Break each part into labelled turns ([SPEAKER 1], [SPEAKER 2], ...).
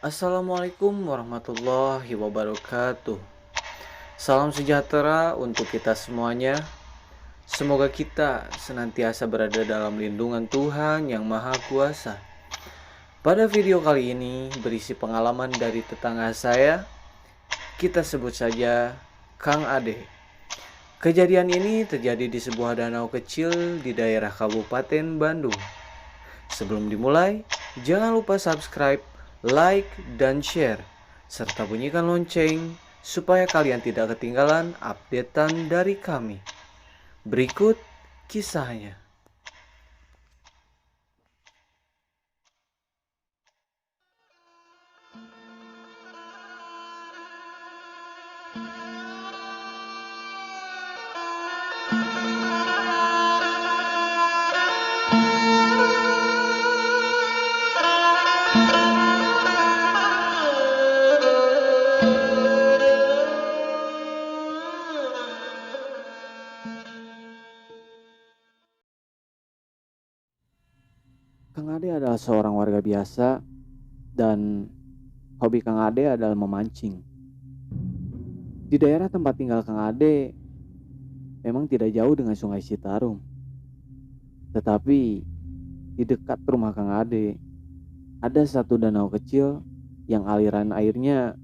[SPEAKER 1] Assalamualaikum warahmatullahi wabarakatuh. Salam sejahtera untuk kita semuanya. Semoga kita senantiasa berada dalam lindungan Tuhan yang Maha Kuasa. Pada video kali ini berisi pengalaman dari tetangga saya. Kita sebut saja Kang Ade. Kejadian ini terjadi di sebuah danau kecil di daerah Kabupaten Bandung. Sebelum dimulai, jangan lupa subscribe, like, dan share, serta bunyikan lonceng supaya kalian tidak ketinggalan updatean dari kami. Berikut kisahnya. Kang Ade adalah seorang warga biasa dan hobi Kang Ade adalah memancing. Di daerah tempat tinggal Kang Ade memang tidak jauh dengan Sungai Citarum. Tetapi di dekat rumah Kang Ade ada satu danau kecil yang aliran airnya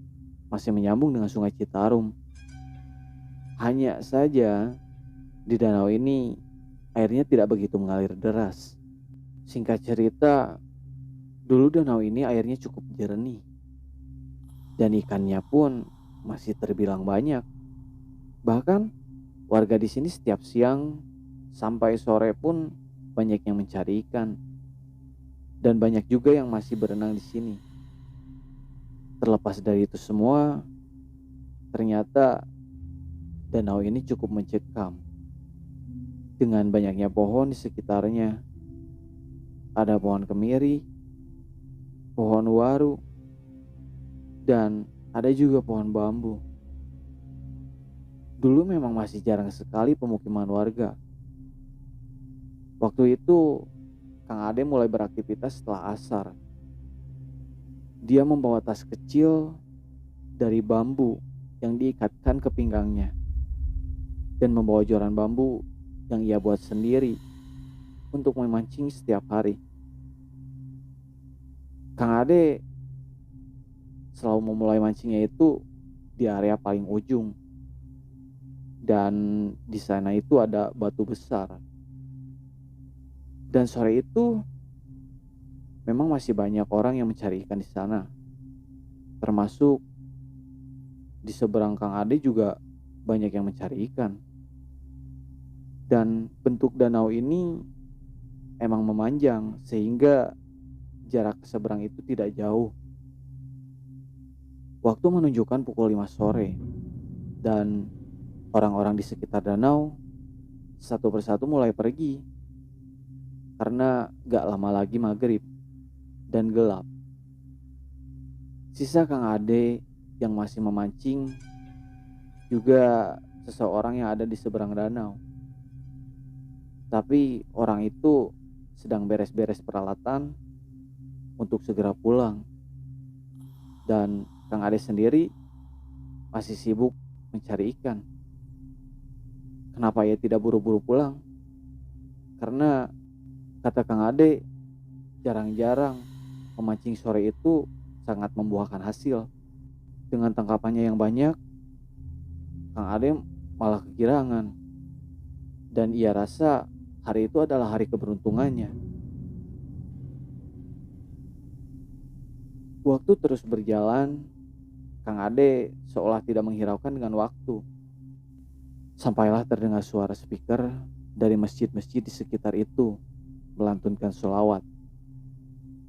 [SPEAKER 1] masih menyambung dengan Sungai Citarum. Hanya saja di danau ini airnya tidak begitu mengalir deras. Singkat cerita, dulu danau ini airnya cukup jernih dan ikannya pun masih terbilang banyak. Bahkan warga di sini setiap siang sampai sore pun banyak yang mencari ikan dan banyak juga yang masih berenang di sini. Terlepas dari itu semua, ternyata danau ini cukup mencekam dengan banyaknya pohon di sekitarnya. Ada pohon kemiri, pohon waru, dan ada juga pohon bambu. Dulu memang masih jarang sekali pemukiman warga. Waktu itu Kang Ade mulai beraktivitas setelah asar. Dia membawa tas kecil dari bambu yang diikatkan ke pinggangnya dan membawa joran bambu yang ia buat sendiri untuk memancing setiap hari. Kang Ade selalu memulai mancingnya itu di area paling ujung, dan di sana itu ada batu besar. Dan sore itu memang masih banyak orang yang mencari ikan di sana, termasuk di seberang Kang Ade juga banyak yang mencari ikan. Dan bentuk danau ini emang memanjang sehingga jarak ke seberang itu tidak jauh. Waktu menunjukkan pukul 5 sore dan orang-orang di sekitar danau satu persatu mulai pergi karena gak lama lagi maghrib dan gelap. Sisa Kang Ade yang masih memancing, juga seseorang yang ada di seberang danau. Tapi orang itu sedang beres-beres peralatan untuk segera pulang. Dan Kang Ade sendiri masih sibuk mencari ikan. Kenapa ia tidak buru-buru pulang? Karena kata Kang Ade, jarang-jarang memancing sore itu sangat membuahkan hasil. Dengan tangkapannya yang banyak, Kang Ade malah kegirangan. Dan ia rasa hari itu adalah hari keberuntungannya. Waktu terus berjalan, Kang Ade seolah tidak menghiraukan dengan waktu. Sampailah terdengar suara speaker dari masjid-masjid di sekitar itu melantunkan sholawat,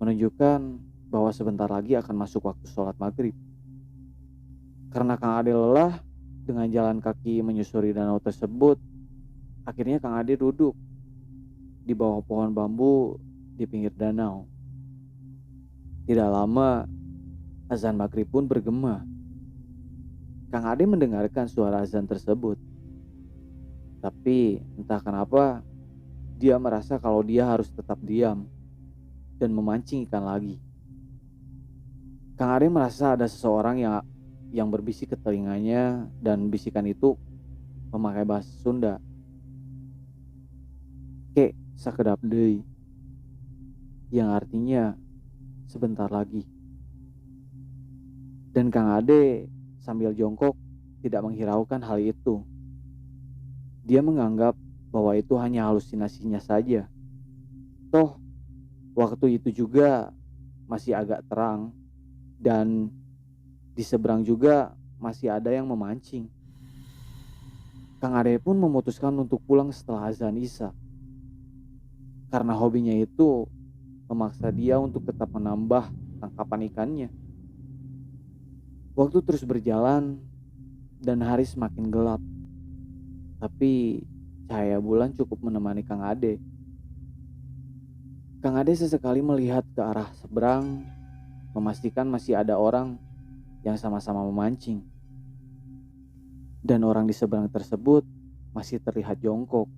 [SPEAKER 1] menunjukkan bahwa sebentar lagi akan masuk waktu sholat maghrib. Karena Kang Ade lelah dengan jalan kaki menyusuri danau tersebut, akhirnya Kang Ade duduk di bawah pohon bambu di pinggir danau. Tidak lama, azan maghrib pun bergema. Kang Ade mendengarkan suara azan tersebut. Tapi entah kenapa, dia merasa kalau dia harus tetap diam dan memancing ikan lagi. Kang Ade merasa ada seseorang yang berbisik ke telinganya, dan bisikan itu memakai bahasa Sunda. Kek sakedap deui, yang artinya sebentar lagi. Dan Kang Ade sambil jongkok tidak menghiraukan hal itu. Dia menganggap bahwa itu hanya halusinasinya saja. Toh, waktu itu juga masih agak terang, dan di seberang juga masih ada yang memancing. Kang Ade pun memutuskan untuk pulang setelah azan Isya, karena hobinya itu memaksa dia untuk tetap menambah tangkapan ikannya. Waktu terus berjalan dan hari semakin gelap, tapi cahaya bulan cukup menemani Kang Ade. Kang Ade sesekali melihat ke arah seberang, memastikan masih ada orang yang sama-sama memancing. Dan orang di seberang tersebut masih terlihat jongkok,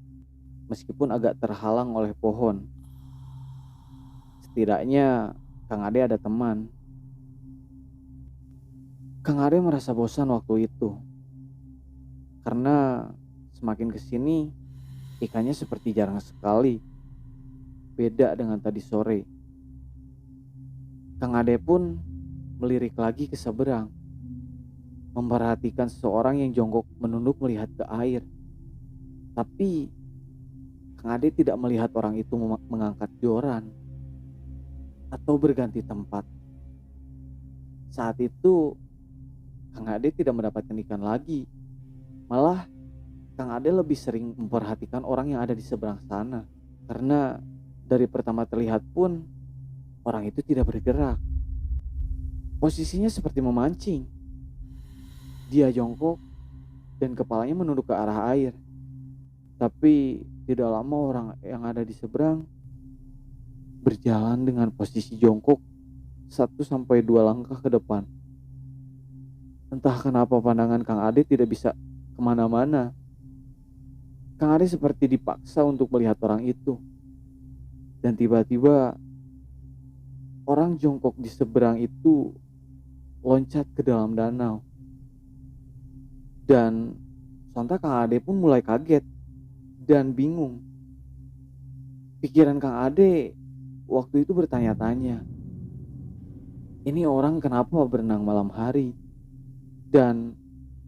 [SPEAKER 1] meskipun agak terhalang oleh pohon. Setidaknya Kang Ade ada teman. Kang Ade merasa bosan waktu itu, karena semakin kesini ikannya seperti jarang sekali. Beda dengan tadi sore. Kang Ade pun melirik lagi ke seberang, memperhatikan seseorang yang jongkok menunduk melihat ke air. Tapi Kang Ade tidak melihat orang itu mengangkat joran atau berganti tempat. Saat itu Kang Ade tidak mendapatkan ikan lagi. Malah Kang Ade lebih sering memperhatikan orang yang ada di seberang sana. Karena dari pertama terlihat pun orang itu tidak bergerak. Posisinya seperti memancing. Dia jongkok dan kepalanya menunduk ke arah air. Tapi tidak lama orang yang ada di seberang berjalan dengan posisi jongkok 1-2 langkah ke depan. Entah kenapa pandangan Kang Ade tidak bisa kemana-mana. Kang Ade seperti dipaksa untuk melihat orang itu. Dan tiba-tiba orang jongkok di seberang itu loncat ke dalam danau. Dan sontak Kang Ade pun mulai kaget dan bingung. Pikiran Kang Ade waktu itu bertanya-tanya, ini orang kenapa berenang malam hari? Dan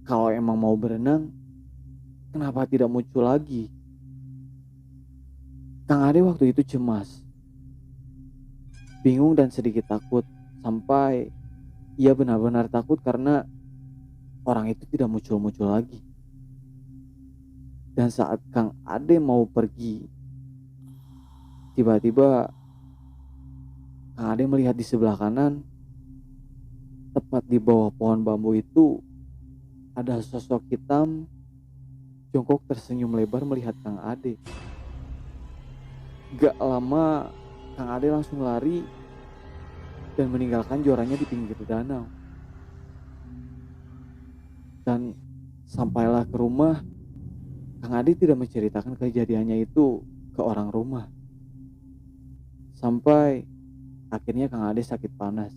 [SPEAKER 1] kalau emang mau berenang, kenapa tidak muncul lagi? Kang Ade waktu itu cemas, bingung dan sedikit takut, sampai ia benar-benar takut karena orang itu tidak muncul-muncul lagi. Dan saat Kang Ade mau pergi, tiba-tiba Kang Ade melihat di sebelah kanan, tepat di bawah pohon bambu itu, ada sosok hitam jongkok tersenyum lebar melihat Kang Ade. Gak lama Kang Ade langsung lari dan meninggalkan jorannya di pinggir danau. Dan sampailah ke rumah, Kang Ade tidak menceritakan kejadiannya itu ke orang rumah. Sampai akhirnya Kang Ade sakit panas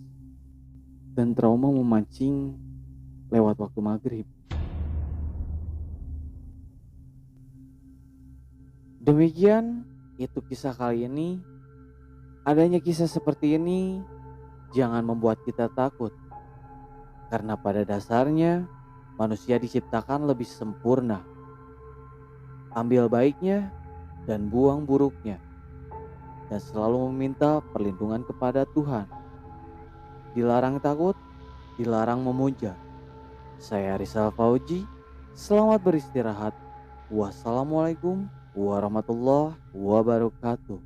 [SPEAKER 1] dan trauma memancing lewat waktu maghrib. Demikian itu kisah kali ini. Adanya kisah seperti ini jangan membuat kita takut, karena pada dasarnya manusia diciptakan lebih sempurna. Ambil baiknya dan buang buruknya, dan selalu meminta perlindungan kepada Tuhan. Dilarang takut, dilarang memuja. Saya Rizal Fauji, selamat beristirahat. Wassalamualaikum warahmatullahi wabarakatuh.